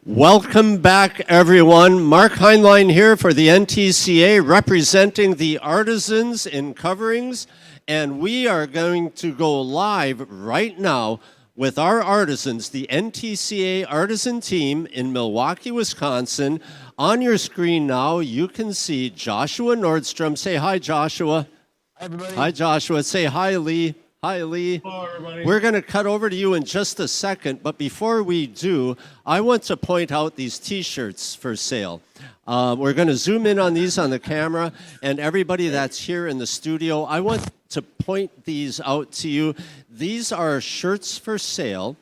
Welcome back, everyone. Mark Heinlein here for the NTCA, representing the artisans in coverings. And we are going to go live right now with our artisans, the NTCA artisan team in Milwaukee, Wisconsin. On your screen now, you can see Joshua Nordstrom. Say hi, Joshua. Hi, everybody. Hi, Joshua. Say hi, Lee. Hi, Lee. Hello, everybody. We're going to cut over to you in just a second, but before we do, I want to point out these T-shirts for sale. We're going to zoom in on these on the camera, and everybody that's here in the studio, I want to point these out to you. These are shirts for sale.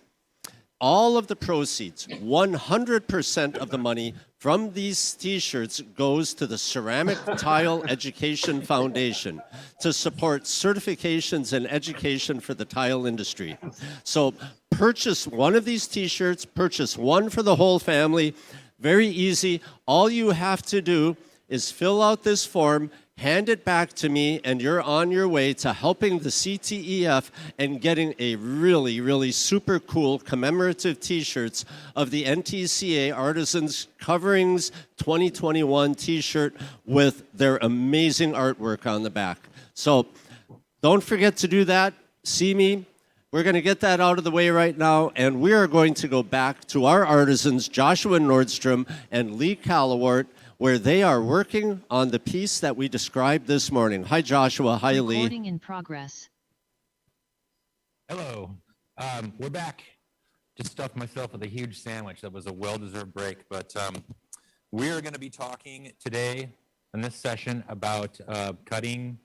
All of the proceeds, 100% of the money from these T-shirts goes to the Ceramic Tile Education Foundation to support certifications and education for the tile industry. So purchase one of these T-shirts, purchase one for the whole family. Very easy. All you have to do is fill out this form, hand it back to me, and you're on your way to helping the CTEF and getting a really, really super cool commemorative T-shirts of the NTCA Artisans Coverings 2021 T-shirt with their amazing artwork on the back. So don't forget to do that. See me. We're going to get that out of the way right now, and we are going to go back to our artisans, Joshua Nordstrom and Lee Callawart, where they are working on the piece that we described this morning. Hi, Joshua. Hi, Lee. Recording in progress. Hello. We're back. Just stuffed myself with a huge sandwich. That was a well-deserved break. But we are going to be talking today in this session about cutting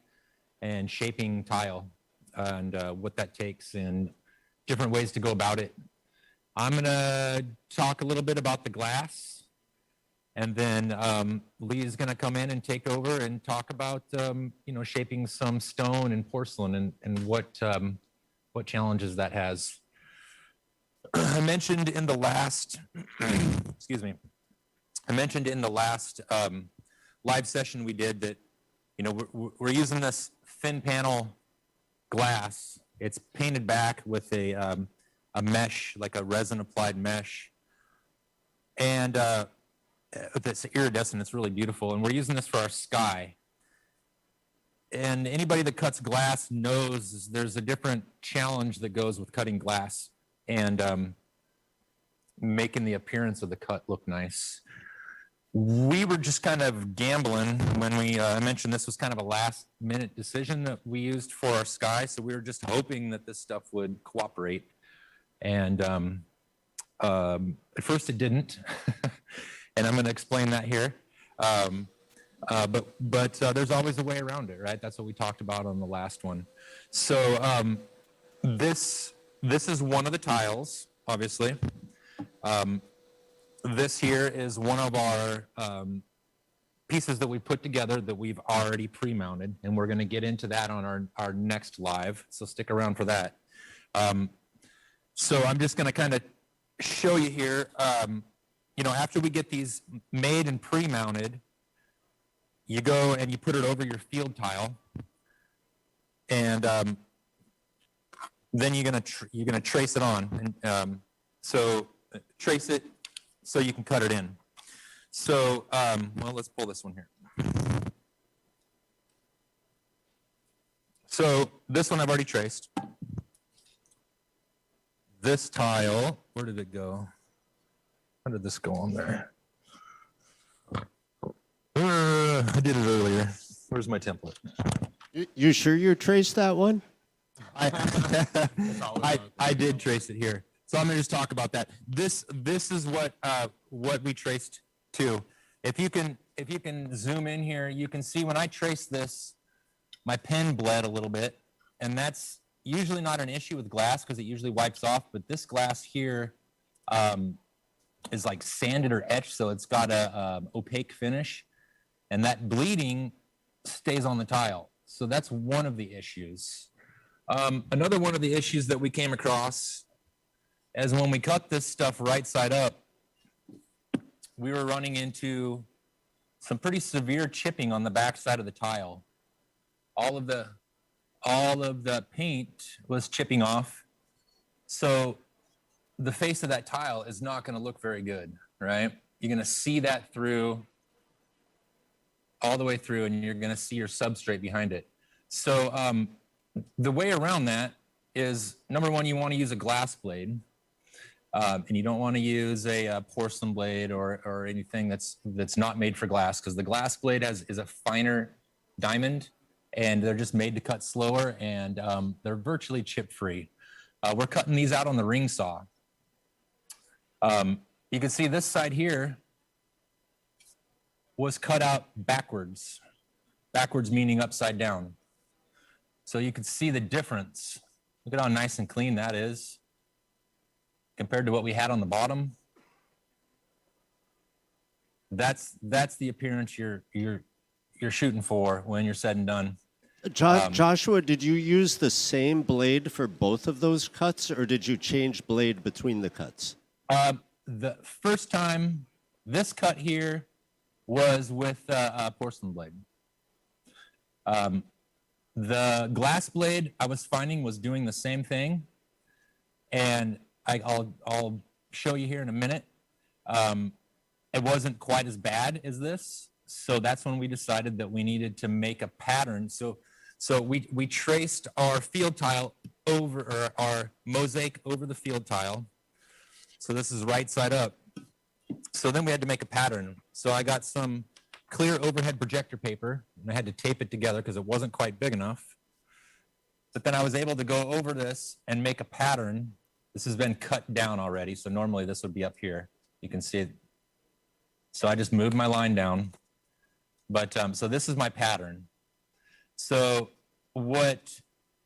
and shaping tile and what that takes and different ways to go about it. I'm going to talk a little bit about the glass. And then Lee is going to come in and take over and talk about, shaping some stone and porcelain and what challenges that has. I mentioned in the last, excuse me, I mentioned in the last live session we did that, we're using this thin panel glass. It's painted back with a mesh, like a resin applied mesh. And it's iridescent, it's really beautiful, and we're using this for our sky. And anybody that cuts glass knows there's a different challenge that goes with cutting glass and making the appearance of the cut look nice. We were just kind of gambling when we mentioned this was kind of a last minute decision that we used for our sky, so we were just hoping that this stuff would cooperate. And at first it didn't. And I'm going to explain that here. But there's always a way around it, right? That's what we talked about on the last one. So this is one of the tiles, obviously. This here is one of our pieces that we put together that we've already pre-mounted, and we're going to get into that on our next live. So stick around for that. So I'm just going to kind of show you here. After we get these made and pre-mounted, you go and you put it over your field tile, and then you're gonna trace it on, and so trace it so you can cut it in. So let's pull this one here. So this one I've already traced. This tile, where did it go? How did this go on there? I did it earlier. Where's my template? You sure you traced that one? I did trace it here. So I'm gonna just talk about that. This is what we traced to. If you can zoom in here, you can see when I traced this, my pen bled a little bit, and that's usually not an issue with glass because it usually wipes off. But this glass here is like sanded or etched, so it's got a opaque finish, and that bleeding stays on the tile. So that's one of the issues. Another one of the issues that we came across is when we cut this stuff right side up, we were running into some pretty severe chipping on the back side of the tile. All of the paint was chipping off. So the face of that tile is not going to look very good, right? You're going to see that through all the way through, and you're going to see your substrate behind it. So the way around that is, number one, you want to use a glass blade, and you don't want to use a porcelain blade or anything that's not made for glass, because the glass blade is a finer diamond, and they're just made to cut slower, and they're virtually chip-free. We're cutting these out on the ring saw. You can see this side here was cut out backwards. Backwards meaning upside down. So you can see the difference. Look at how nice and clean that is compared to what we had on the bottom. That's the appearance you're shooting for when you're said and done. Joshua, did you use the same blade for both of those cuts, or did you change blade between the cuts? The first time, this cut here was with a porcelain blade. The glass blade I was finding was doing the same thing, and I'll show you here in a minute. It wasn't quite as bad as this, so that's when we decided that we needed to make a pattern. So we traced our field tile over, or our mosaic over the field tile. So this is right side up. So then we had to make a pattern. So I got some clear overhead projector paper, and I had to tape it together because it wasn't quite big enough. But then I was able to go over this and make a pattern. This has been cut down already, so normally this would be up here. You can see it. So I just moved my line down. But so this is my pattern. So what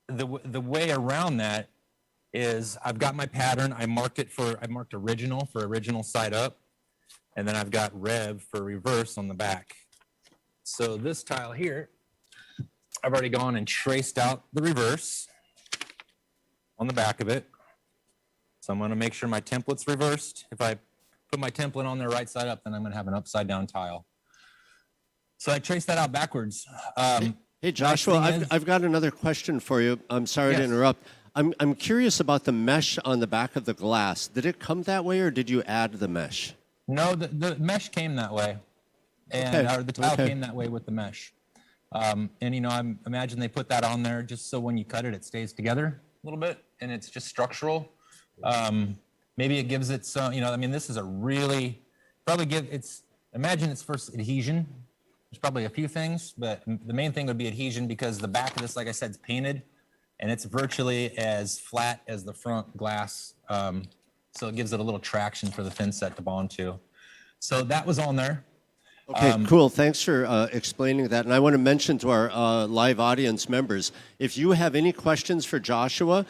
the way around that is, I've got my pattern. I marked original for original side up, and then I've got rev for reverse on the back. So this tile here, I've already gone and traced out the reverse on the back of it. So I'm going to make sure my template's reversed. If I put my template on there right side up, then I'm going to have an upside down tile. So I traced that out backwards. Hey, Joshua, I've got another question for you. I'm sorry to interrupt. I'm curious about the mesh on the back of the glass. Did it come that way, or did you add the mesh? No, the mesh came that way, and the tile came that way with the mesh. And I imagine they put that on there just so when you cut it, it stays together a little bit, and it's just structural. Maybe it gives it some. This is a really imagine it's first adhesion. There's probably a few things, but the main thing would be adhesion, because the back of this, like I said, is painted, and it's virtually as flat as the front glass. So it gives it a little traction for the thin set to bond to. So that was on there. Okay, cool. Thanks for explaining that. And I want to mention to our live audience members, if you have any questions for Joshua,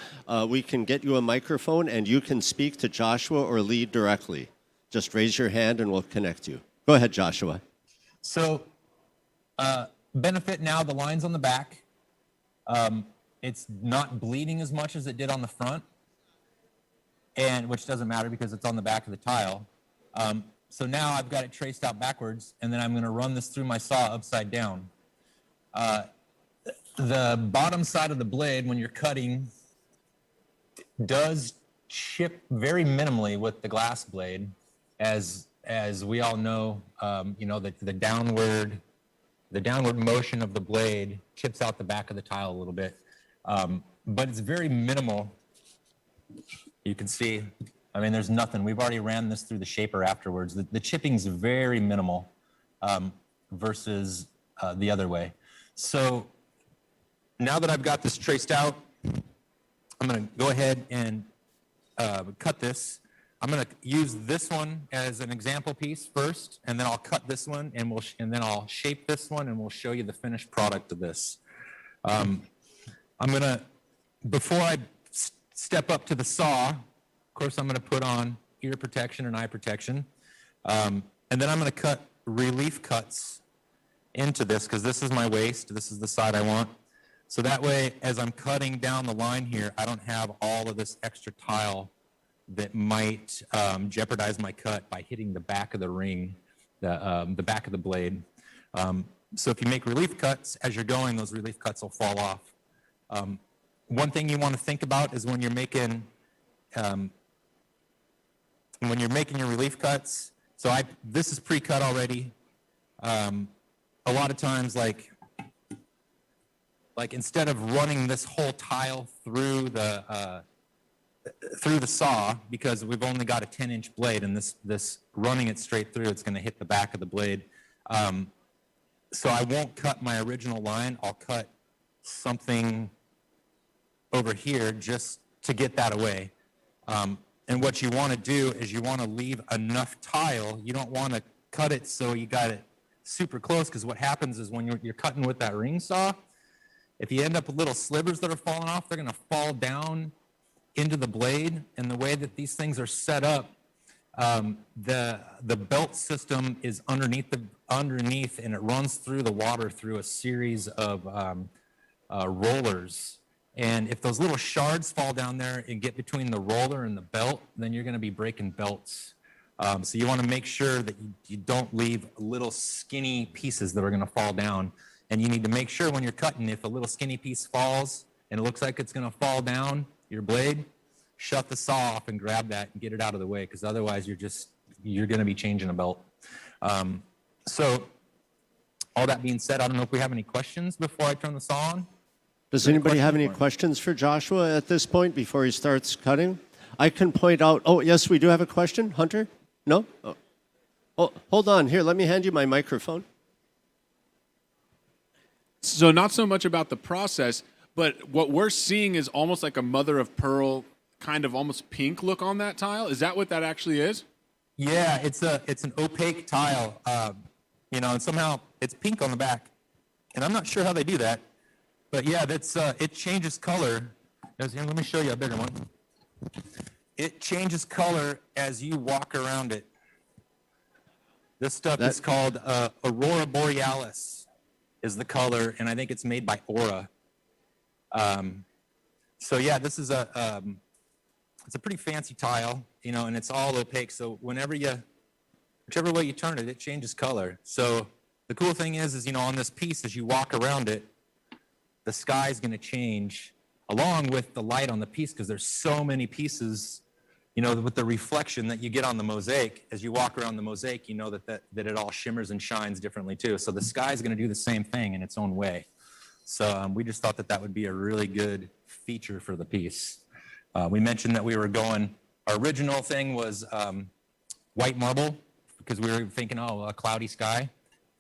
we can get you a microphone and you can speak to Joshua or Lee directly. Just raise your hand and we'll connect you. Go ahead, Joshua. So benefit now, the lines on the back, it's not bleeding as much as it did on the front, and which doesn't matter because it's on the back of the tile. So now I've got it traced out backwards, and then I'm going to run this through my saw upside down. The bottom side of the blade, when you're cutting, does chip very minimally with the glass blade, as we all know. The downward motion of the blade chips out the back of the tile a little bit, but it's very minimal. You can see. There's nothing. We've already ran this through the shaper afterwards. The chipping's very minimal versus the other way. So now that I've got this traced out, I'm going to go ahead and cut this. I'm going to use this one as an example piece first, and then I'll cut this one, and then I'll shape this one, and we'll show you the finished product of this. Before I step up to the saw, of course, I'm going to put on ear protection and eye protection. And then I'm going to cut relief cuts into this, because this is my waist. This is the side I want. So that way, as I'm cutting down the line here, I don't have all of this extra tile that might jeopardize my cut by hitting the back of the ring, the back of the blade. So if you make relief cuts, as you're going, those relief cuts will fall off. One thing you want to think about is when you're making when you're making your relief cuts, this is pre-cut already. A lot of times, like instead of running this whole tile through the saw, because we've only got a 10-inch blade, and this running it straight through, it's going to hit the back of the blade. So I won't cut my original line. I'll cut something over here just to get that away. And what you want to do is you want to leave enough tile. You don't want to cut it so you got it super close, because what happens is when you're cutting with that ring saw, if you end up with little slivers that are falling off, they're going to fall down into the blade. And the way that these things are set up, the belt system is underneath, and it runs through the water through a series of rollers. And if those little shards fall down there and get between the roller and the belt, then you're going to be breaking belts. So you want to make sure that you don't leave little skinny pieces that are going to fall down. And you need to make sure when you're cutting, if a little skinny piece falls and it looks like it's going to fall down your blade, shut the saw off and grab that and get it out of the way, because otherwise you're going to be changing a belt. So all that being said, I don't know if we have any questions before I turn the saw on. Does anybody have any questions for Joshua at this point before he starts cutting? I can point out, oh, yes, we do have a question. Hunter? No? Oh, hold on. Here, let me hand you my microphone. So not so much about the process, but what we're seeing is almost like a mother of pearl kind of almost pink look on that tile. Is that what that actually is? Yeah, it's an opaque tile, and somehow it's pink on the back. And I'm not sure how they do that. But yeah, it changes color. Let me show you a bigger one. It changes color as you walk around it. This stuff is called Aurora Borealis is the color, and I think it's made by Aura. So yeah, this is it's a pretty fancy tile, and it's all opaque. So whichever way you turn it, it changes color. So the cool thing is on this piece, as you walk around it, the sky's going to change along with the light on the piece, because there's so many pieces, with the reflection that you get on the mosaic. As you walk around the mosaic, that it all shimmers and shines differently too. So the sky's going to do the same thing in its own way. So we just thought that would be a really good feature for the piece. We mentioned that our original thing was white marble, because we were thinking, a cloudy sky,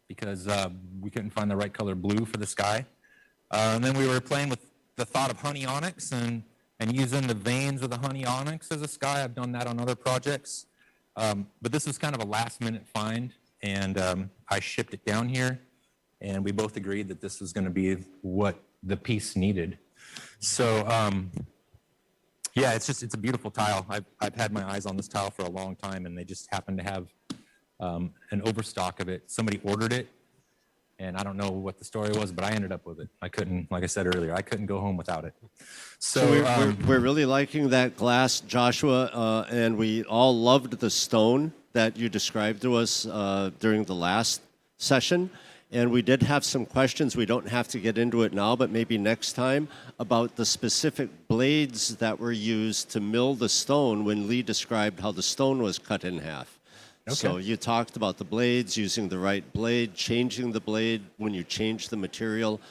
because we couldn't find the right color blue for the sky. And then we were playing with the thought of honey onyx and using the veins of the honey onyx as a sky. I've done that on other projects. But this was kind of a last-minute find, and I shipped it down here, and we both agreed that this was going to be what the piece needed. So, yeah, it's a beautiful tile. I've had my eyes on this tile for a long time, and they just happen to have an overstock of it. Somebody ordered it, and I don't know what the story was, but I ended up with it. I couldn't, like I said earlier, I couldn't go home without it. So we're really liking that glass, Joshua, and we all loved the stone that you described to us during the last session. And we did have some questions. We don't have to get into it now, but maybe next time, about the specific blades that were used to mill the stone when Lee described how the stone was cut in half. Okay. So you talked about the blades, using the right blade, changing the blade when you change the material,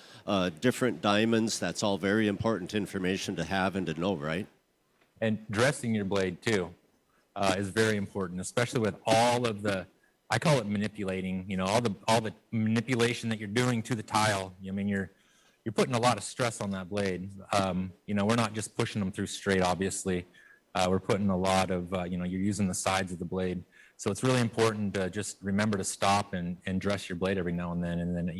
different diamonds. That's all very important information to have and to know, right? And dressing your blade too is very important, especially with all of the, I call it manipulating, all the manipulation that you're doing to the tile. I mean, you're putting a lot of stress on that blade. We're not just pushing them through straight, obviously. We're putting a lot of, you're using the sides of the blade. So it's really important to just remember to stop and dress your blade every now and then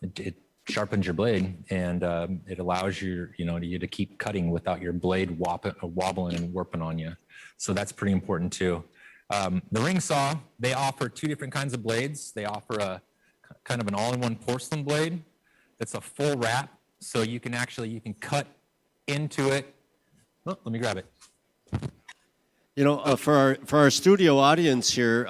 it sharpens your blade, and it allows you to keep cutting without your blade wobbling and warping on you. So that's pretty important too. The ring saw, they offer two different kinds of blades. They offer a kind of an all-in-one porcelain blade that's a full wrap, so you can cut into it. Oh, let me grab it. For our studio audience here,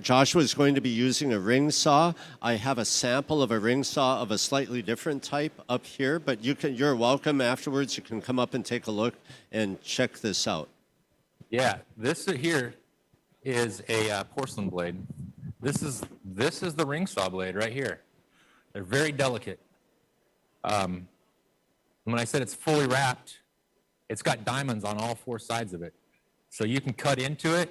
Joshua is going to be using a ring saw. I have a sample of a ring saw of a slightly different type up here, but you're welcome afterwards. You can come up and take a look and check this out. Yeah, this here is a porcelain blade. This is the ring saw blade right here. They're very delicate. When I said it's fully wrapped, it's got diamonds on all four sides of it. So you can cut into it,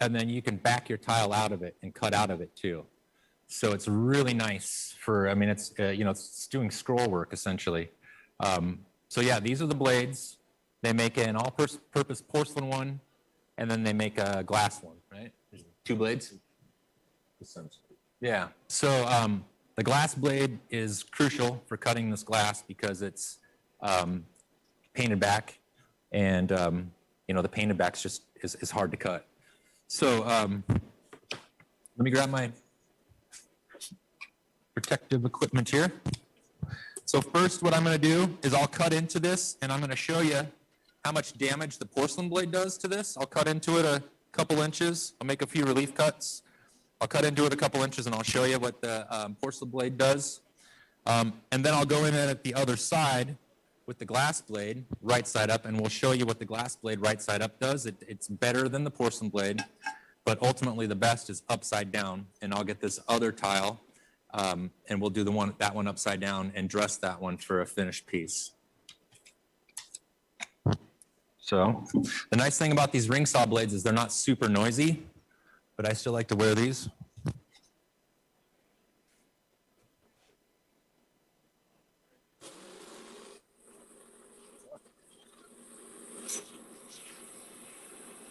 and then you can back your tile out of it and cut out of it too. So it's really nice for, I mean, it's, it's doing scroll work essentially. So yeah, these are the blades. They make an all-purpose porcelain one, and then they make a glass one, right? There's two blades? Yeah, so the glass blade is crucial for cutting this glass because it's painted back, and the painted back's just is hard to cut. So let me grab my protective equipment here. So first what I'm going to do is I'll cut into this, and I'm going to show you how much damage the porcelain blade does to this. I'll cut into it a couple inches. I'll make a few relief cuts. I'll cut into it a couple inches, and I'll show you what the porcelain blade does. And then I'll go in at the other side with the glass blade, right side up, and we'll show you what the glass blade right side up does. It's better than the porcelain blade, but ultimately the best is upside down. And I'll get this other tile, and we'll do that one upside down and dress that one for a finished piece. So the nice thing about these ring saw blades is they're not super noisy, but I still like to wear these.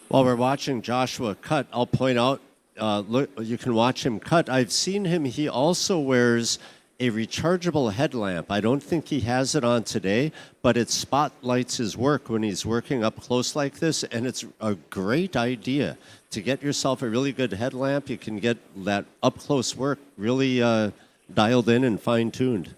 While we're watching Joshua cut, I'll point out, look, you can watch him cut. I've seen him, he also wears a rechargeable headlamp. I don't think he has it on today, but it spotlights his work when he's working up close like this, and it's a great idea to get yourself a really good headlamp. You can get that up close work really dialed in and fine-tuned.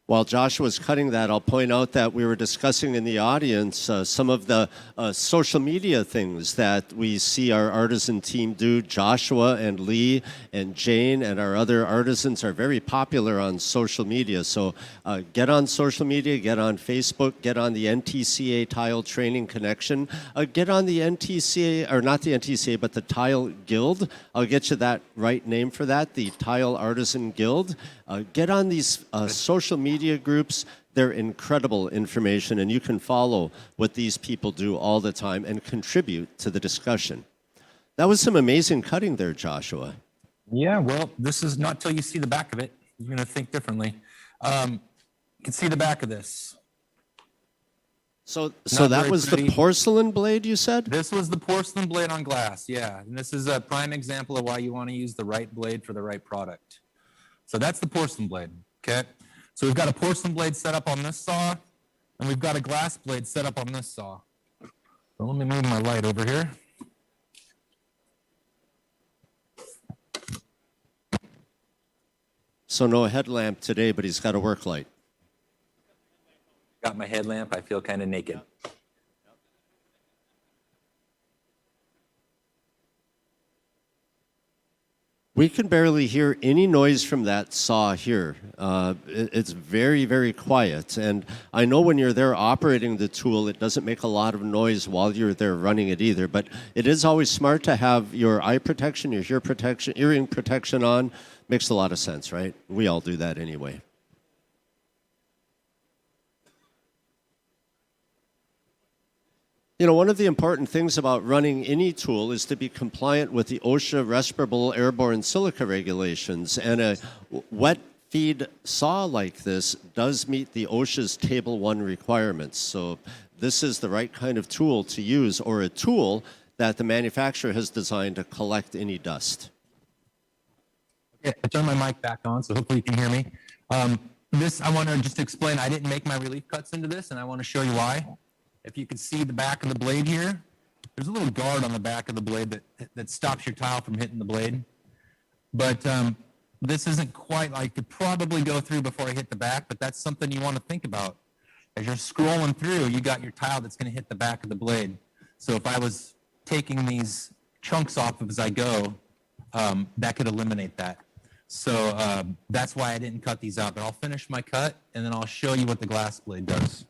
While Joshua's cutting that, I'll point out that we were discussing in the audience some of the social media things that we see our artisan team do. Joshua and Lee and Jane and our other artisans are very popular on social media. So get on social media, get on Facebook, get on the NTCA Tile Training Connection, get on the NTCA, or not the NTCA, but the Tile Guild. I'll get you that right name for that, the Tile Artisan Guild. Get on these social media groups. They're incredible information, and you can follow what these people do all the time and contribute to the discussion. That was some amazing cutting there, Joshua. Yeah, well, this is not till you see the back of it. You're going to think differently. You can see the back of this. So that was the porcelain blade, you said? This was the porcelain blade on glass, yeah. And this is a prime example of why you want to use the right blade for the right product. So that's the porcelain blade, okay? So we've got a porcelain blade set up on this saw, and we've got a glass blade set up on this saw. So let me move my light over here. So no headlamp today, but he's got a work light. Got my headlamp, I feel kind of naked. We can barely hear any noise from that saw here. It's very, very quiet. And I know when you're there operating the tool, it doesn't make a lot of noise while you're there running it either. But it is always smart to have your eye protection, your hearing protection on. Makes a lot of sense, right? We all do that anyway. You know, one of the important things about running any tool is to be compliant with the OSHA respirable airborne silica regulations. And a wet feed saw like this does meet the OSHA's Table 1 requirements. So this is the right kind of tool to use, or a tool that the manufacturer has designed to collect any dust. Okay, I turned my mic back on, so hopefully you can hear me. This, I want to just explain, I didn't make my relief cuts into this, and I want to show you why. If you can see the back of the blade here, there's a little guard on the back of the blade that stops your tile from hitting the blade. But this isn't quite, I could probably go through before I hit the back, but that's something you want to think about. As you're scrolling through, you got your tile that's going to hit the back of the blade. So if I was taking these chunks off as I go, that could eliminate that. So that's why I didn't cut these out, but I'll finish my cut and then I'll show you what the glass blade does.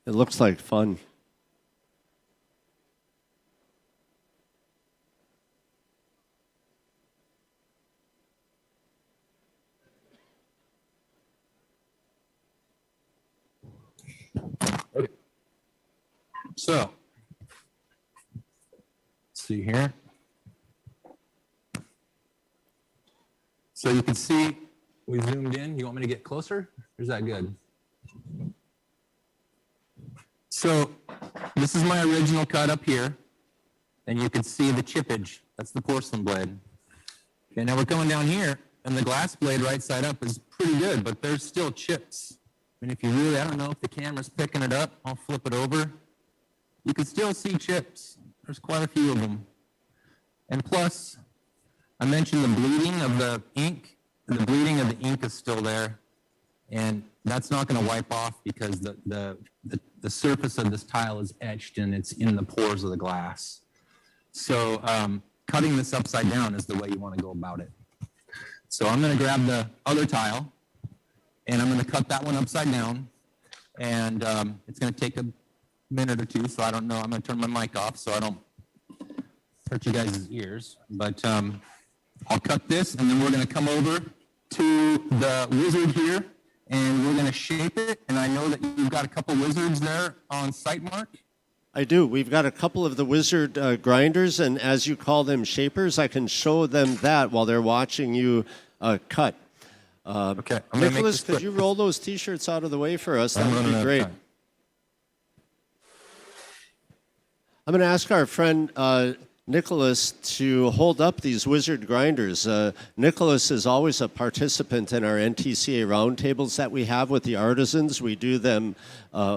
It looks like fun. Okay. So, let's see here. So you can see we zoomed in. You want me to get closer? Or is that good? So this is my original cut up here, and you can see the chippage. That's the porcelain blade. Okay, now we're coming down here, and the glass blade right side up is pretty good, but there's still chips. I mean, if you really, I don't know if the camera's picking it up. I'll flip it over. You can still see chips. There's quite a few of them. And plus, I mentioned the bleeding of the ink. The bleeding of the ink is still there, and that's not going to wipe off because the surface of this tile is etched and it's in the pores of the glass. So cutting this upside down is the way you want to go about it. So I'm going to grab the other tile and I'm going to cut that one upside down, and it's going to take a minute or two, so I don't know. I'm going to turn my mic off so I don't hurt you guys' ears. But I'll cut this, and then we're going to come over to the wizard here, and we're going to shape it. And I know that you've got a couple wizards there on site, Mark. I do. We've got a couple of the wizard grinders, and as you call them, shapers. I can show them that while they're watching you cut. Okay. Nicholas, could you roll those T-shirts out of the way for us? That would be great. I'm going to ask our friend Nicholas to hold up these wizard grinders. Nicholas is always a participant in our NTCA roundtables that we have with the artisans. We do them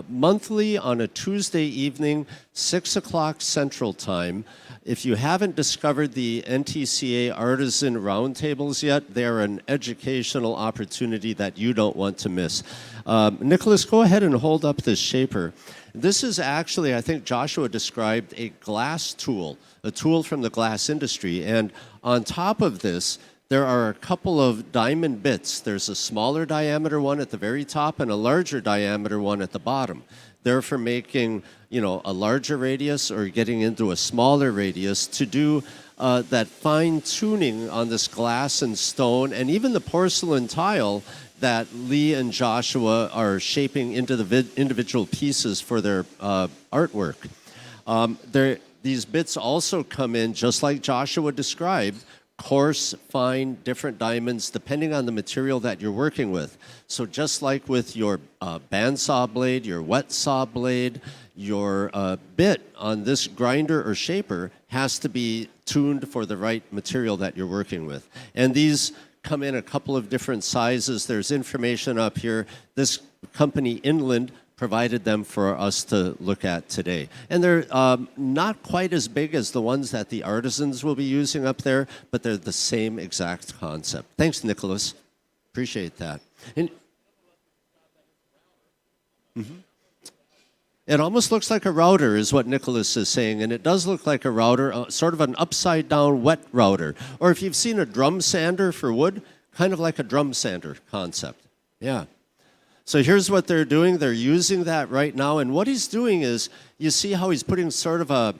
monthly on a Tuesday evening, 6 o'clock Central Time. If you haven't discovered the NTCA artisan roundtables yet, they're an educational opportunity that you don't want to miss. Nicholas, go ahead and hold up this shaper. This is actually, I think Joshua described, a glass tool, a tool from the glass industry. And on top of this, there are a couple of diamond bits. There's a smaller diameter one at the very top and a larger diameter one at the bottom. They're for making, a larger radius or getting into a smaller radius to do that fine tuning on this glass and stone and even the porcelain tile that Lee and Joshua are shaping into the individual pieces for their artwork. These bits also come in, just like Joshua described, coarse, fine, different diamonds, depending on the material that you're working with. So just like with your bandsaw blade, your wet saw blade, your bit on this grinder or shaper has to be tuned for the right material that you're working with. And these come in a couple of different sizes. There's information up here. This company, Inland, provided them for us to look at today. And they're not quite as big as the ones that the artisans will be using up there, but they're the same exact concept. Thanks, Nicholas. Appreciate that. And, It almost looks like a router is what Nicholas is saying, and it does look like a router, sort of an upside-down wet router. Or if you've seen a drum sander for wood, kind of like a drum sander concept. Yeah. So here's what they're doing. They're using that right now, and what he's doing is, you see how he's putting sort of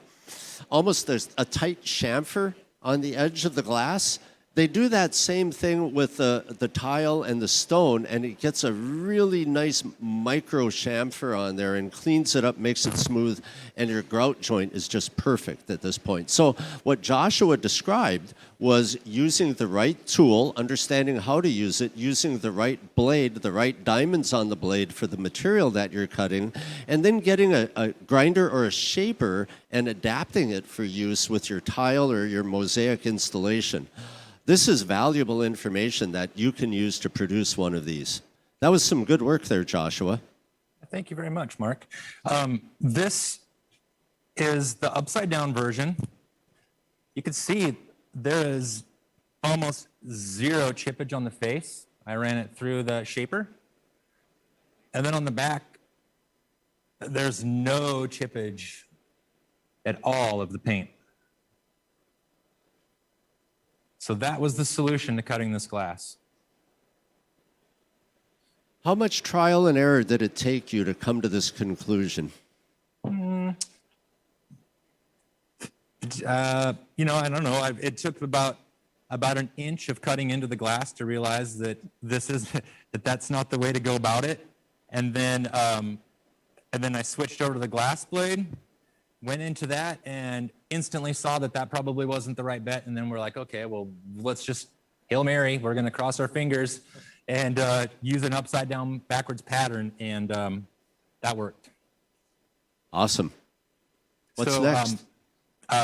almost a tight chamfer on the edge of the glass? They do that same thing with the tile and the stone, and it gets a really nice micro chamfer on there and cleans it up, makes it smooth, and your grout joint is just perfect at this point. So what Joshua described was using the right tool, understanding how to use it, using the right blade, the right diamonds on the blade for the material that you're cutting, and then getting a grinder or a shaper and adapting it for use with your tile or your mosaic installation. This is valuable information that you can use to produce one of these. That was some good work there, Joshua. Thank you very much, Mark. This is the upside down version. You can see there is almost zero chippage on the face. I ran it through the shaper. And then on the back, there's no chippage at all of the paint. So that was the solution to cutting this glass. How much trial and error did it take you to come to this conclusion? I don't know. It took about an inch of cutting into the glass to realize that that's not the way to go about it. And then I switched over to the glass blade, went into that, and instantly saw that probably wasn't the right bet. And then we're like, okay, well, let's just Hail Mary. We're going to cross our fingers and use an upside down backwards pattern, and that worked. Awesome. What's next?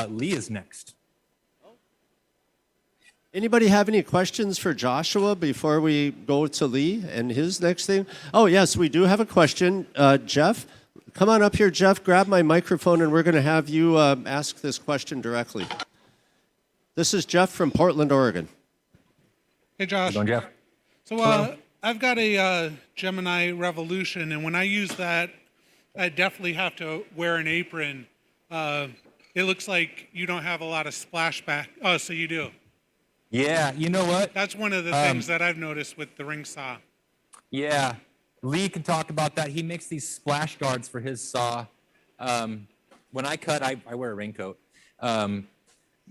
Lee is next. Anybody have any questions for Joshua before we go to Lee and his next thing? Oh, yes, we do have a question. Jeff, come on up here, Jeff. Grab my microphone, and we're going to have you ask this question directly. This is Jeff from Portland, Oregon. Hey, Josh. How's it going, Jeff? So I've got a Gemini Revolution, and when I use that, I definitely have to wear an apron. It looks like you don't have a lot of splashback. Oh, so you do. Yeah, you know what? That's one of the things that I've noticed with the ring saw. Yeah, Lee can talk about that. He makes these splash guards for his saw. When I cut, I wear a raincoat.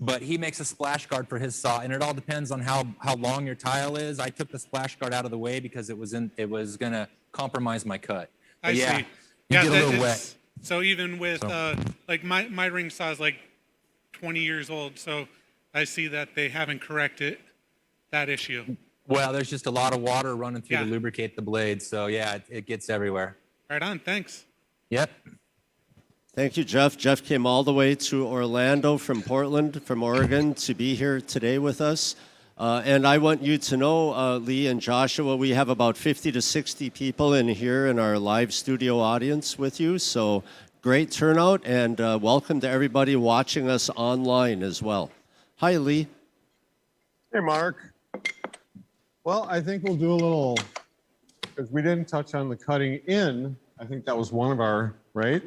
But he makes a splash guard for his saw, and it all depends on how long your tile is. I took the splash guard out of the way because it was going to compromise my cut. But I see. You get a little wet. So even with, like my ring saw is like 20 years old, so I see that they haven't corrected that issue. Well, there's just a lot of water running through to lubricate the blade, so yeah, it gets everywhere. Right on, thanks. Yep. Thank you, Jeff. Jeff came all the way to Orlando from Portland, from Oregon, to be here today with us. And I want you to know, Lee and Joshua, we have about 50 to 60 people in here in our live studio audience with you. So great turnout, and welcome to everybody watching us online as well. Hi, Lee. Hey, Mark. Well, I think we'll do a little, because we didn't touch on the cutting in. I think that was one of our, right?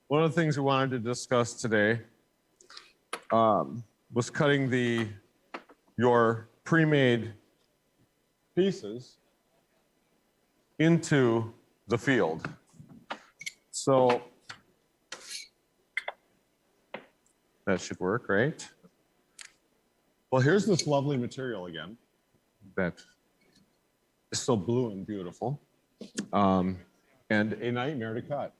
One of the things we wanted to discuss today was cutting your pre-made pieces into the field. So that should work, right? Well, here's this lovely material again that is so blue and beautiful, and a nightmare to cut.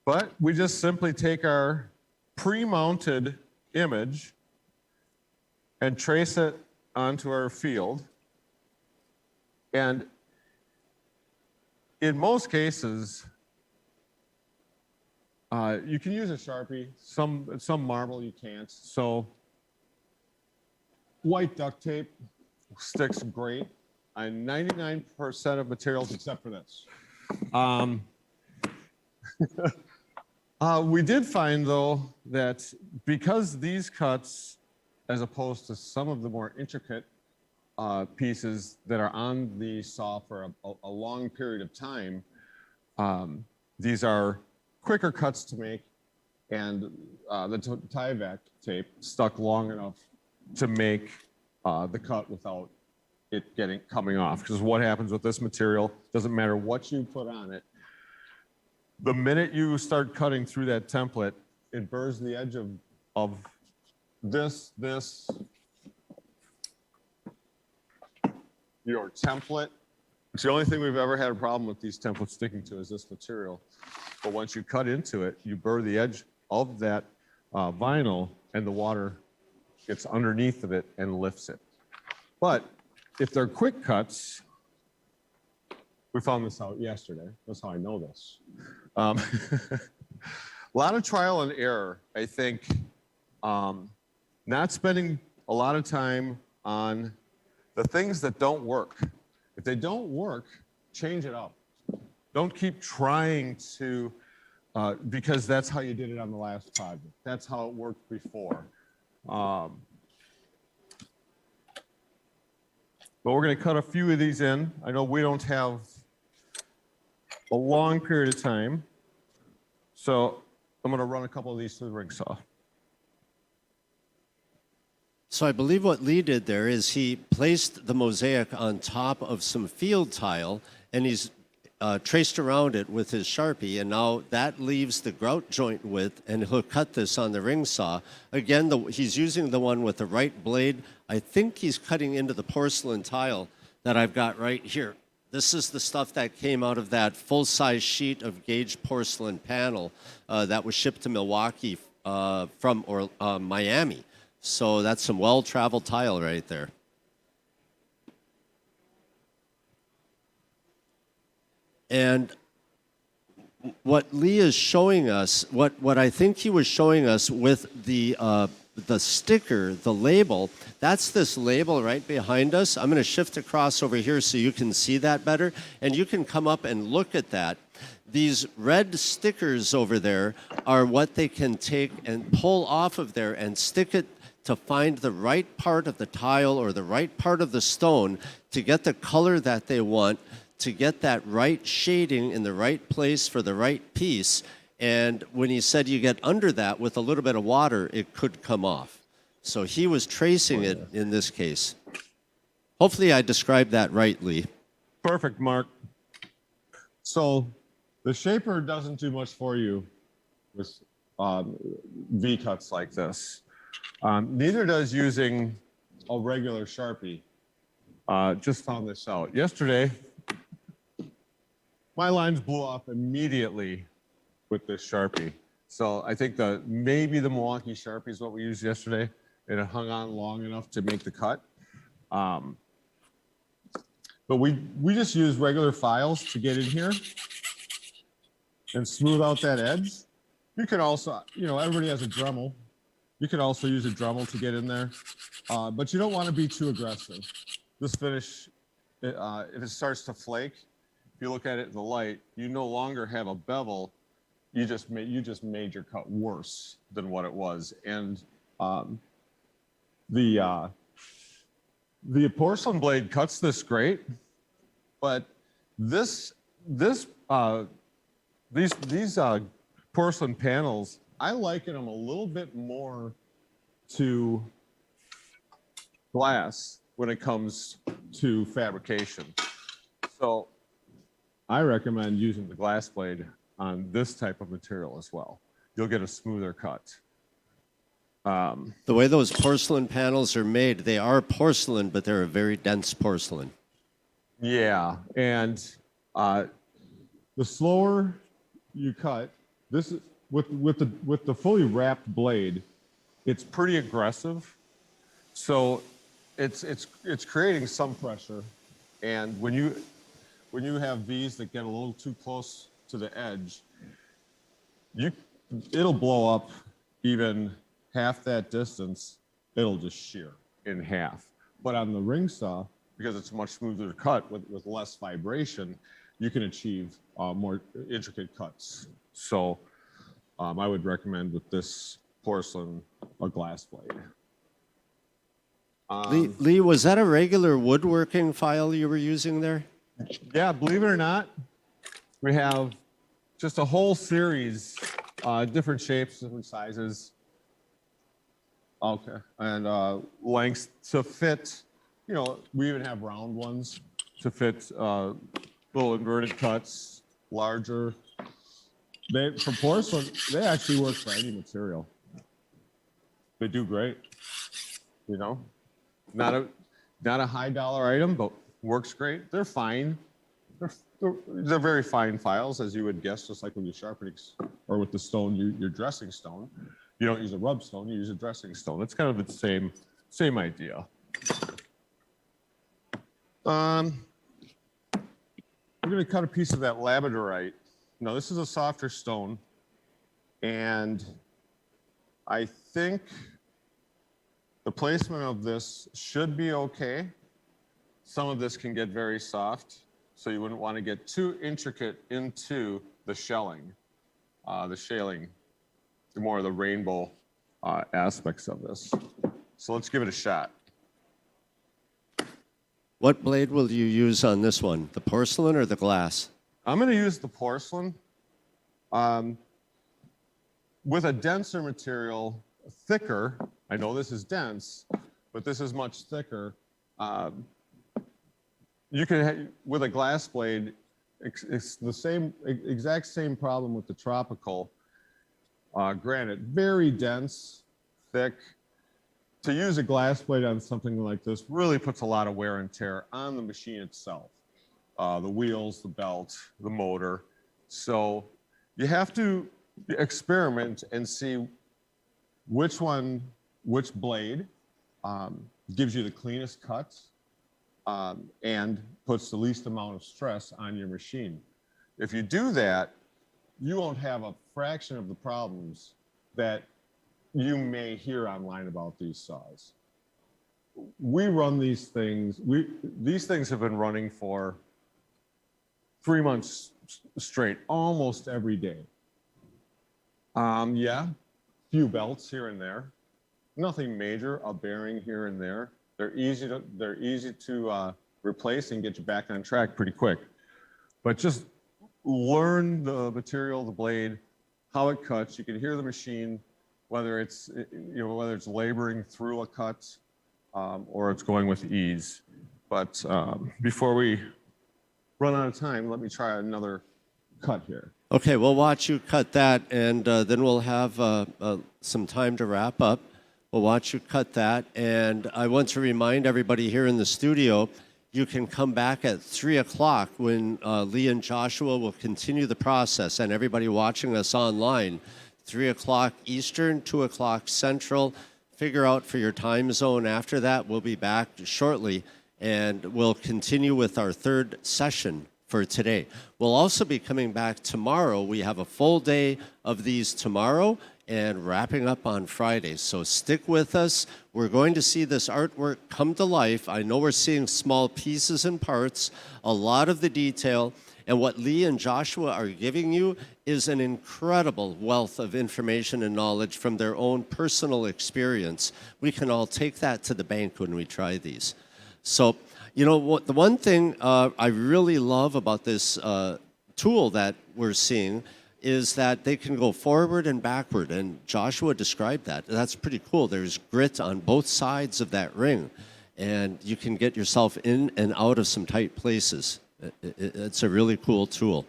But we just simply take our pre-mounted image and trace it onto our field. And in most cases, you can use a Sharpie. Some marble you can't. So white duct tape sticks great on 99% of materials except for this. We did find, though, that because these cuts, as opposed to some of the more intricate pieces that are on the saw for a long period of time, these are quicker cuts to make, and the tie-back tape stuck long enough to make the cut without it coming off. Because what happens with this material, doesn't matter what you put on it, the minute you start cutting through that template, it burrs the edge of this, your template. It's the only thing we've ever had a problem with these templates sticking to is this material. But once you cut into it, you burr the edge of that vinyl, and the water gets underneath of it and lifts it. But if they're quick cuts, we found this out yesterday. That's how I know this. A lot of trial and error, I think. Not spending a lot of time on the things that don't work. If they don't work, change it up. Don't keep trying to, because that's how you did it on the last project. That's how it worked before. But we're going to cut a few of these in. I know we don't have a long period of time, so I'm going to run a couple of these through the ring saw. So I believe what Lee did there is he placed the mosaic on top of some field tile, and he's traced around it with his Sharpie, and now that leaves the grout joint width, and he'll cut this on the ring saw. Again, he's using the one with the right blade. I think he's cutting into the porcelain tile that I've got right here. This is the stuff that came out of that full-size sheet of gauge porcelain panel that was shipped to Milwaukee from Miami. So that's some well-traveled tile right there. And what Lee is showing us, what I think he was showing us with the sticker, the label, that's this label right behind us. I'm going to shift across over here so you can see that better, and you can come up and look at that. These red stickers over there are what they can take and pull off of there and stick it to find the right part of the tile or the right part of the stone to get the color that they want, to get that right shading in the right place for the right piece. And when he said you get under that with a little bit of water, it could come off. So he was tracing it in this case. Hopefully I described that rightly. Perfect, Mark. So the shaper doesn't do much for you with V-cuts like this. Neither does using a regular Sharpie. Just found this out. Yesterday, my lines blew off immediately with this Sharpie. So I think maybe the Milwaukee Sharpie is what we used yesterday, and it hung on long enough to make the cut. But we just use regular files to get in here and smooth out that edge. You can also, everybody has a Dremel. You can also use a Dremel to get in there, but you don't want to be too aggressive. This finish, if it starts to flake, if you look at it in the light, you no longer have a bevel. You just made your cut worse than what it was. And the porcelain blade cuts this great, but these porcelain panels, I liken them a little bit more to glass when it comes to fabrication. So I recommend using the glass blade on this type of material as well. You'll get a smoother cut. The way those porcelain panels are made, they are porcelain, but they're a very dense porcelain. Yeah, and the slower you cut, this is with the fully wrapped blade, it's pretty aggressive. So it's creating some pressure, and when you have V's that get a little too close to the edge, it'll blow up even half that distance. It'll just shear in half. But on the ring saw, because it's a much smoother cut with less vibration, you can achieve more intricate cuts. So I would recommend with this porcelain a glass blade. Lee, was that a regular woodworking file you were using there? Yeah, believe it or not, we have just a whole series, different shapes, different sizes. Okay, and lengths to fit, we even have round ones to fit little inverted cuts, larger. For porcelain, they actually work for any material. They do great, Not a high dollar item, but works great. They're fine. They're very fine files, as you would guess, just like when you're sharpening or with the stone, your dressing stone. You don't use a rub stone, you use a dressing stone. It's kind of the same idea. We're going to cut a piece of that labradorite. Now, this is a softer stone, and I think the placement of this should be okay. Some of this can get very soft. so you wouldn't want to get too intricate into the shelling, the shaling, the more of the rainbow aspects of this. So let's give it a shot. What blade will you use on this one? The porcelain or the glass? I'm going to use the porcelain. With a denser material, thicker, I know this is dense, but this is much thicker. You can, with a glass blade, it's the exact same problem with the tropical granite. Very dense, thick. To use a glass blade on something like this really puts a lot of wear and tear on the machine itself. The wheels, the belt, the motor. So you have to experiment and see which blade gives you the cleanest cuts and puts the least amount of stress on your machine. If you do that, you won't have a fraction of the problems that you may hear online about these saws. We run these things, these things have been running for 3 months straight, almost every day. Yeah, few belts here and there. Nothing major, a bearing here and there. They're easy to replace and get you back on track pretty quick. But just learn the material, the blade, how it cuts. You can hear the machine, whether it's laboring through a cut or it's going with ease. But before we run out of time, let me try another cut here. Okay, we'll watch you cut that, and then we'll have some time to wrap up. We'll watch you cut that, and I want to remind everybody here in the studio, you can come back at 3 o'clock when Lee and Joshua will continue the process, and everybody watching us online, 3 o'clock Eastern, 2 o'clock Central. Figure out for your time zone after that. We'll be back shortly, and we'll continue with our third session for today. We'll also be coming back tomorrow. We have a full day of these tomorrow and wrapping up on Friday. So stick with us. We're going to see this artwork come to life. I know we're seeing small pieces and parts, a lot of the detail, and what Lee and Joshua are giving you is an incredible wealth of information and knowledge from their own personal experience. We can all take that to the bank when we try these. So, you know, the one thing I really love about this tool that we're seeing is that they can go forward and backward, and Joshua described that. That's pretty cool. There's grit on both sides of that ring, and you can get yourself in and out of some tight places. It's a really cool tool.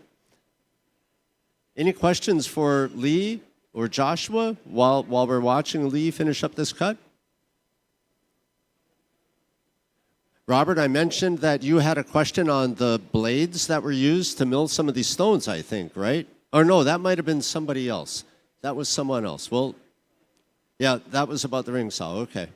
Any questions for Lee or Joshua while we're watching Lee finish up this cut? Robert, I mentioned that you had a question on the blades that were used to mill some of these stones, I think, right? Or no, that might have been somebody else. That was someone else. Well, yeah, that was about the ring saw. Okay.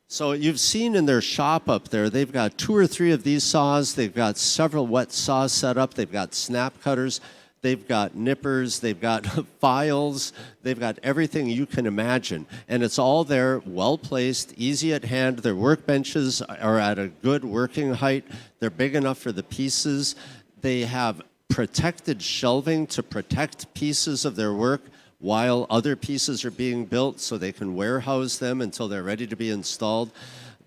So you've seen in their shop up there, they've got 2 or 3 of these saws. They've got several wet saws set up. They've got snap cutters. They've got nippers. They've got files. They've got everything you can imagine. And it's all there, well placed, easy at hand. Their workbenches are at a good working height. They're big enough for the pieces. They have protected shelving to protect pieces of their work while other pieces are being built, so they can warehouse them until they're ready to be installed.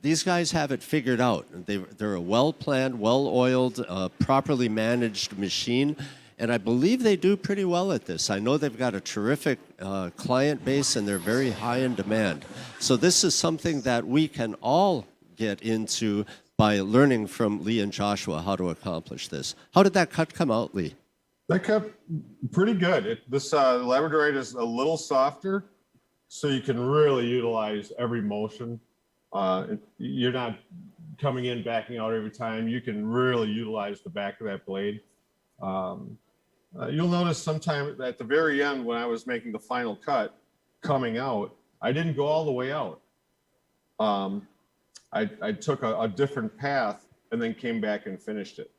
These guys have it figured out. They're a well-planned, well-oiled, properly managed machine, and I believe they do pretty well at this. I know they've got a terrific client base, and they're very high in demand. So this is something that we can all get into by learning from Lee and Joshua how to accomplish this. How did that cut come out, Lee? That cut pretty good. This labradorite is a little softer, so you can really utilize every motion. You're not coming in, backing out every time. You can really utilize the back of that blade. You'll notice sometime at the very end when I was making the final cut coming out, I didn't go all the way out. I took a different path and then came back and finished it.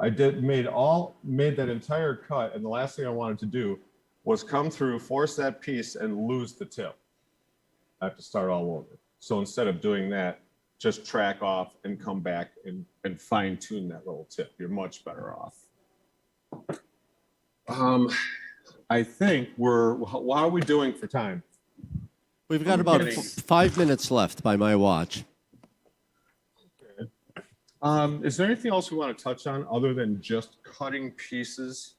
I made that entire cut, and the last thing I wanted to do was come through, force that piece, and lose the tip. I have to start all over. So instead of doing that, just track off and come back and fine tune that little tip. You're much better off. I think how are we doing for time? We've got about 5 minutes left by my watch. Is there anything else we want to touch on other than just cutting pieces?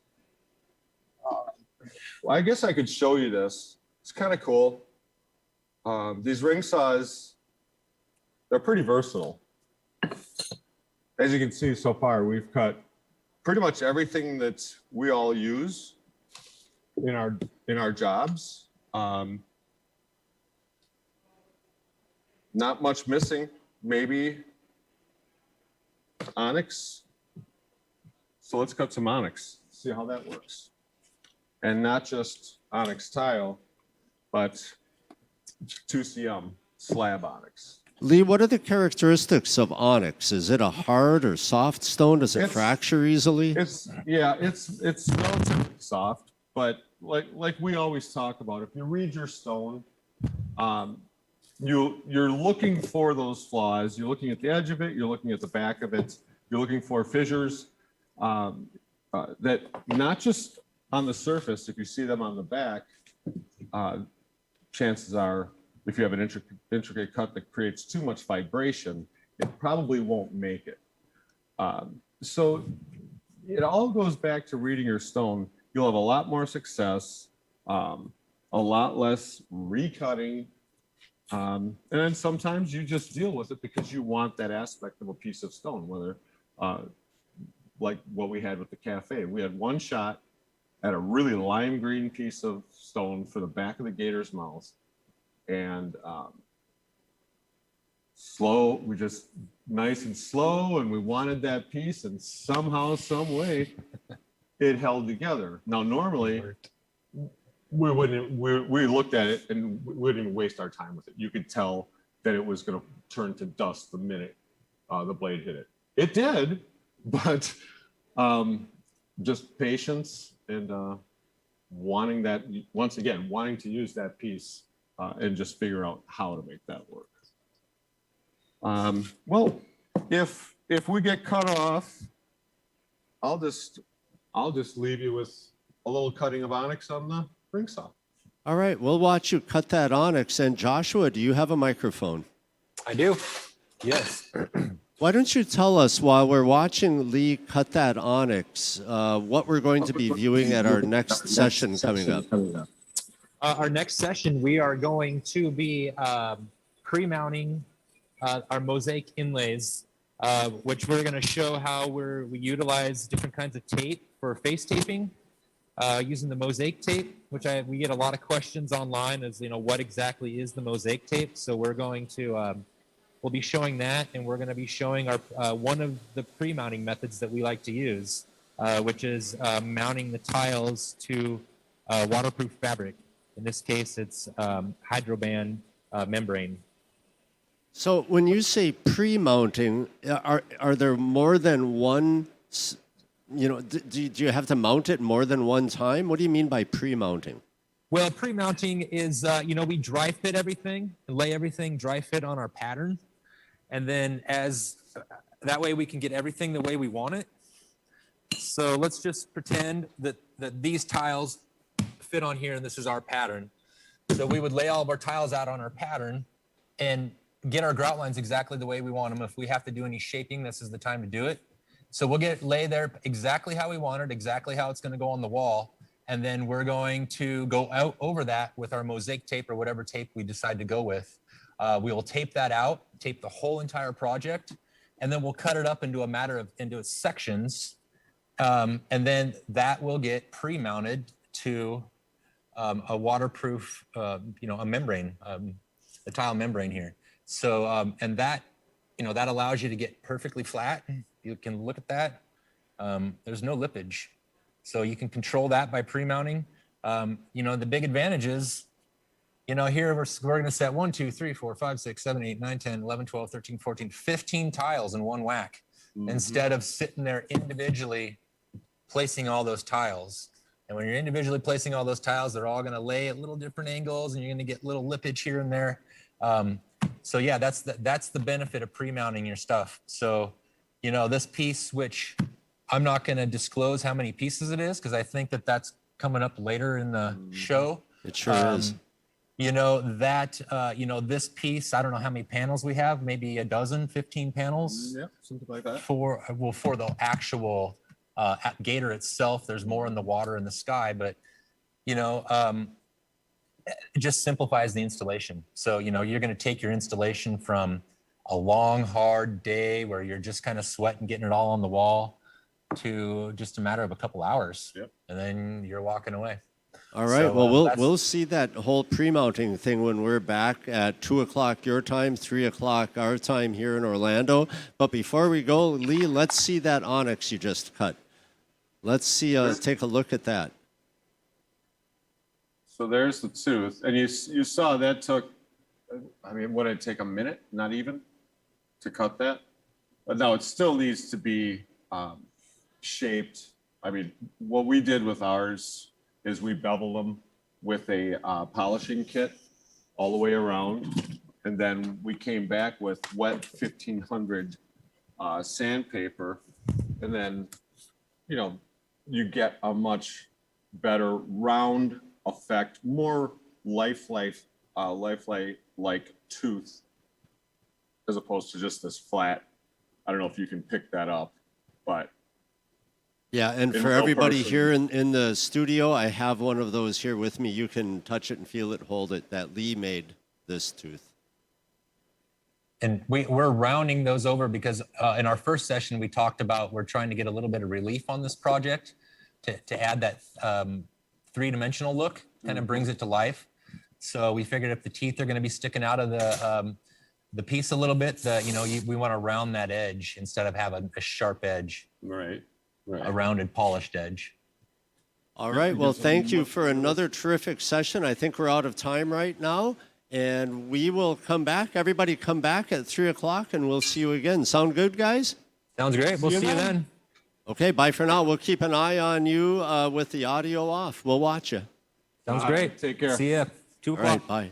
Well, I guess I could show you this. It's kind of cool. These ring saws, they're pretty versatile. As you can see so far, we've cut pretty much everything that we all use in our jobs. Not much missing, maybe onyx. So let's cut some onyx, see how that works. And not just onyx tile, but 2cm slab onyx. Lee, what are the characteristics of onyx? Is it a hard or soft stone? Does it fracture easily? It's relatively soft, but like we always talk about, if you read your stone, you're looking for those flaws. You're looking at the edge of it. You're looking at the back of it. You're looking for fissures that not just on the surface. If you see them on the back, chances are, if you have an intricate cut that creates too much vibration, it probably won't make it. So it all goes back to reading your stone. You'll have a lot more success, a lot less recutting. And then sometimes you just deal with it because you want that aspect of a piece of stone, whether like what we had with the cafe. We had one shot at a really lime green piece of stone for the back of the gator's mouth. And we just nice and slow, and we wanted that piece, and somehow, some way, it held together. Now, normally, we looked at it and we wouldn't even waste our time with it. You could tell that it was going to turn to dust the minute the blade hit it. It did, but just patience and wanting to use that piece and just figure out how to make that work. Well, if we get cut off, I'll just leave you with a little cutting of onyx on the ring saw. All right, we'll watch you cut that onyx. And Joshua, do you have a microphone? I do. Yes. Why don't you tell us, while we're watching Lee cut that onyx, what we're going to be viewing at our next session coming up? Our next session, we are going to be pre-mounting our mosaic inlays, which we're going to show how we utilize different kinds of tape for face taping using the mosaic tape, which we get a lot of questions online as, what exactly is the mosaic tape. So we're going to, we'll be showing that, and we're going to be showing our one of the pre-mounting methods that we like to use, which is mounting the tiles to waterproof fabric. In this case, it's hydroband membrane. So when you say pre-mounting, are there more than one, do you have to mount it more than one time? What do you mean by pre-mounting? Well, pre-mounting is, we dry fit everything, lay everything dry fit on our pattern. And then that way we can get everything the way we want it. So let's just pretend that these tiles fit on here and this is our pattern. So we would lay all of our tiles out on our pattern and get our grout lines exactly the way we want them. If we have to do any shaping, this is the time to do it. So we'll lay there exactly how we want it, exactly how it's going to go on the wall. And then we're going to go out over that with our mosaic tape or whatever tape we decide to go with. We will tape that out, tape the whole entire project, and then we'll cut it up into into its sections. And then that will get pre-mounted to a waterproof, a membrane, a tile membrane here. So, and that, that allows you to get perfectly flat. You can look at that. There's no lippage. So you can control that by pre-mounting. The big advantage is, here we're going to set 1, 2, 3, 4, 5, 6, 7, 8, 9, 10, 11, 12, 13, 14, 15 tiles in one whack, instead of sitting there individually placing all those tiles. And when you're individually placing all those tiles, they're all going to lay at little different angles, and you're going to get little lippage here and there. So yeah, that's the benefit of pre-mounting your stuff. So, you know, this piece, which I'm not going to disclose how many pieces it is, because I think that's coming up later in the show. It sure is. You know, this piece, I don't know how many panels we have, maybe a dozen, 15 panels. Yeah, something like that. For the actual gator itself. There's more in the water and the sky, but you know, it just simplifies the installation. So, you know, you're going to take your installation from a long, hard day where you're just kind of sweating, getting it all on the wall, to just a matter of a couple hours. Yep. And then you're walking away. All right. So, Well, we'll see that whole pre-mounting thing when we're back at 2:00 your time, 3:00 our time here in Orlando. But before we go, Lee, let's see that onyx you just cut. Let's see. Take a look at that. So there's the tooth, and you saw that took, I mean, what did it take, a minute? Not even, to cut that? But no, it still needs to be shaped. I mean, what we did with ours is we beveled them with a polishing kit all the way around, and then we came back with wet 1500 sandpaper, and then, you know, you get a much better round effect, more lifelike tooth, as opposed to just this flat. I don't know if you can pick that up, but Yeah, and in for real everybody person. here in the studio, I have one of those here with me. You can touch it and feel it, hold it. That Lee made this tooth. And we're rounding those over because in our first session, we talked about we're trying to get a little bit of relief on this project to add that three-dimensional look, kind of brings it to life. So we figured if the teeth are going to be sticking out of the piece a little bit, we want to round that edge instead of having a sharp edge, right. a rounded, polished edge. All right. Well, thank you for another terrific session. I think we're out of time right now. And we will come back. Everybody come back at 3:00 and we'll see you again. Sound good, guys? Sounds great. We'll see you then. Okay, bye for now. We'll keep an eye on you with the audio off. We'll watch you. Sounds All right, great. take care. See ya. 2 All o'clock. right, bye.